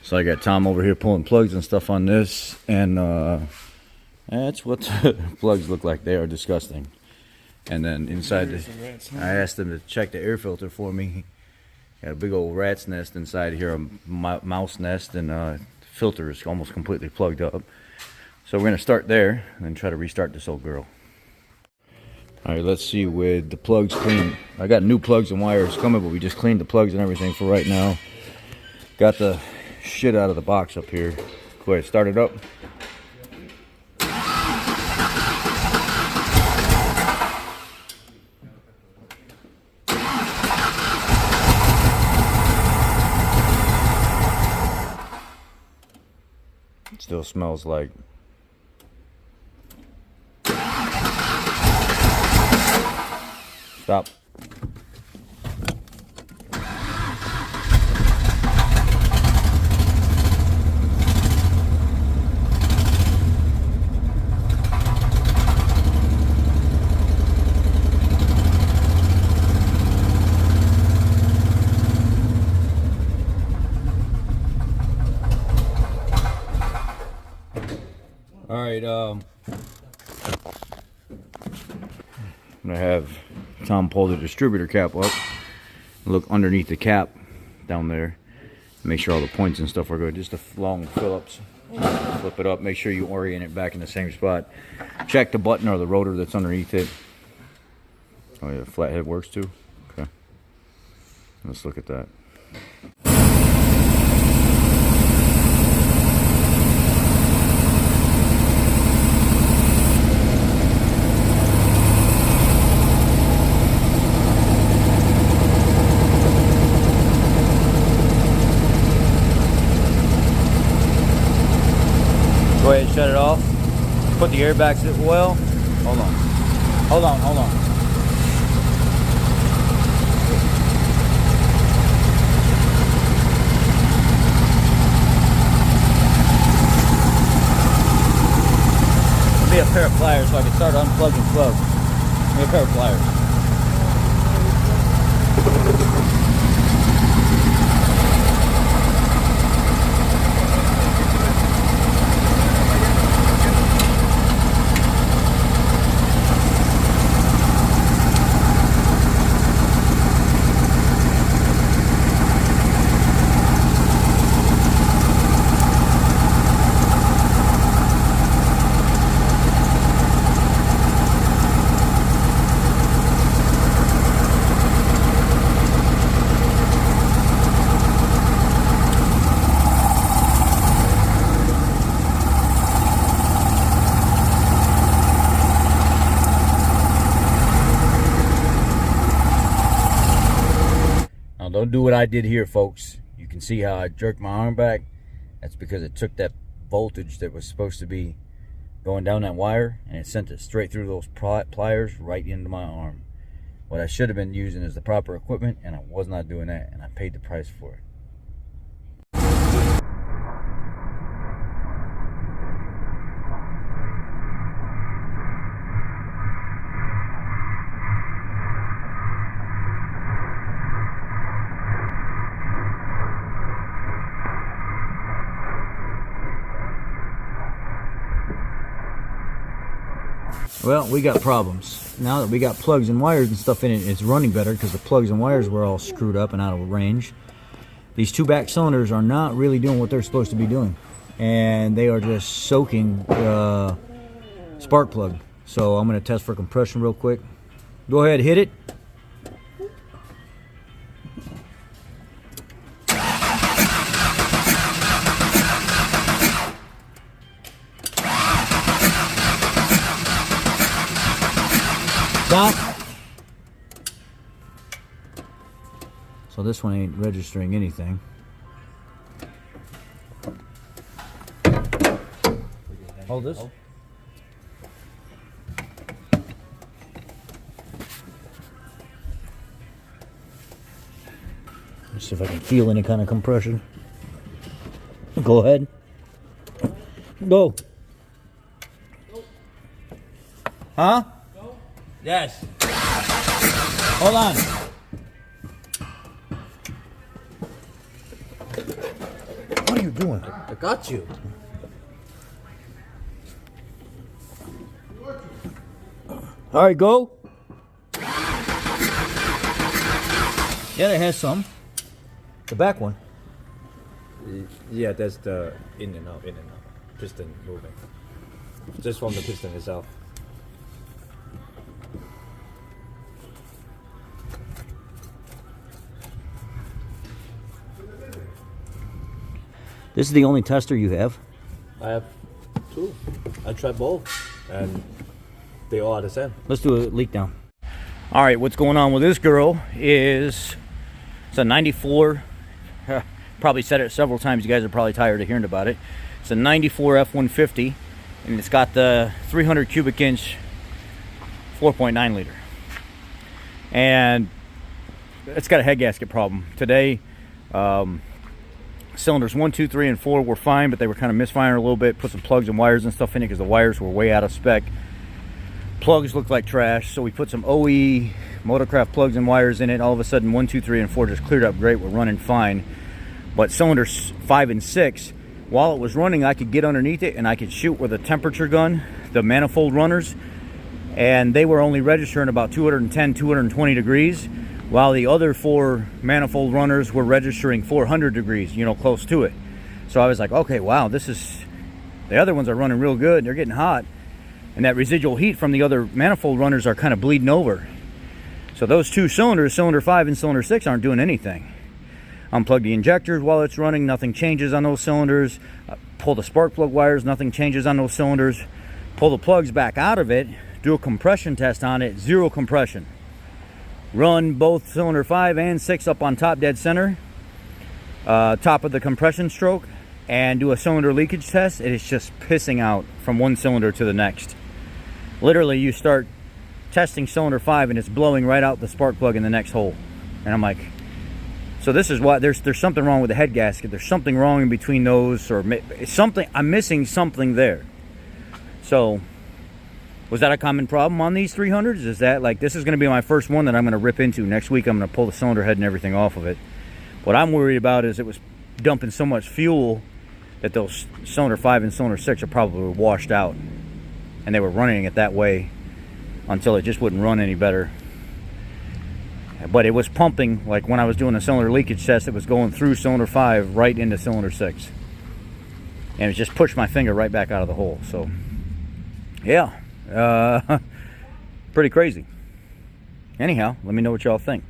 So I got Tom over here pulling plugs and stuff on this, and that's what the plugs look like. They are disgusting. And then inside I asked him to check the air filter for me. Got a big old rat's nest inside here, a mouse nest, and the filter is almost completely plugged up. So we're gonna start there and then try to restart this old girl. All right, let's see with the plugs clean. I got new plugs and wires coming, but we just cleaned the plugs and everything for right now. Got the shit out of the box up here. Go ahead, start it up. It still smells like stop. All right, I'm gonna have Tom pull the distributor cap up, look underneath the cap down there, make sure all the points and stuff are good. Just a long Phillips, flip it up, make sure you orient it back in the same spot. Check the button or the rotor that's underneath it. Oh yeah, flathead works too. Okay, let's look at that. Go ahead and shut it off. Put the airbags in well. Hold on. Hold on, hold on. Give me a pair of pliers so I can start unplugging plugs. Give me a pair of pliers. Don't do what I did here, folks. You can see how I jerked my arm back. That's because it took that voltage that was supposed to be going down that wire and it sent it straight through those pliers right into my arm. What I should have been using is the proper equipment, and I was not doing that, and I paid the price for it. Well, we got problems. Now that we got plugs and wires and stuff in it, it's running better because the plugs and wires were all screwed up and out of range. These two back cylinders are not really doing what they're supposed to be doing. And they are just soaking the spark plug. So I'm going to test for compression real quick. Go ahead, hit it. Stop. So this one ain't registering anything. Hold this. Let's see if I can feel any kind of compression. Go ahead. Go. Huh? Yes. Hold on. What are you doing? I got you. All right, go. Yeah, it has some. The back one. Yeah, that's the in and out, piston moving. Just from the piston itself. This is the only tester you have? I have two. I tried both, and they all are the same. Let's do a leak down. All right, what's going on with this girl is it's a 94. Probably said it several times. You guys are probably tired of hearing about it. It's a 94 F150, and it's got the 300 cubic inch 4.9 liter. And it's got a head gasket problem. Today, cylinders 1, 2, 3, and 4 were fine, but they were kind of misfiring a little bit. Put some plugs and wires and stuff in it because the wires were way out of spec. Plugs looked like trash, so we put some OE Motorcraft plugs and wires in it. All of a sudden 1, 2, 3, and 4 just cleared up great. We're running fine. But cylinders 5 and 6, while it was running, I could get underneath it and I could shoot with a temperature gun, the manifold runners, and they were only registering about 210, 220 degrees, while the other 4 manifold runners were registering 400 degrees, you know, close to it. So I was like, okay, wow, this is, the other ones are running real good, they're getting hot, and that residual heat from the other manifold runners are kind of bleeding over. So those 2 cylinders, cylinder 5 and cylinder 6, aren't doing anything. Unplug the injectors while it's running, nothing changes on those cylinders. Pull the spark plug wires, nothing changes on those cylinders. Pull the plugs back out of it, do a compression test on it, 0 compression. Run both cylinder 5 and 6 up on top dead center, top of the compression stroke, and do a cylinder leakage test. It is just pissing out from one cylinder to the next. Literally, you start testing cylinder 5 and it's blowing right out the spark plug in the next hole. And I'm like, so this is why there's something wrong with the head gasket. There's something wrong in between those, or something. I'm missing something there. So, was that a common problem on these 300s? Is that like, this is going to be my first one that I'm going to rip into. Next week I'm going to pull the cylinder head and everything off of it. What I'm worried about is it was dumping so much fuel that those cylinder 5 and cylinder 6 are probably washed out. And they were running it that way until it just wouldn't run any better. But it was pumping, like when I was doing the cylinder leakage test, it was going through cylinder 5 right into cylinder 6. And it just pushed my finger right back out of the hole. So, yeah, pretty crazy. Anyhow, let me know what y'all think.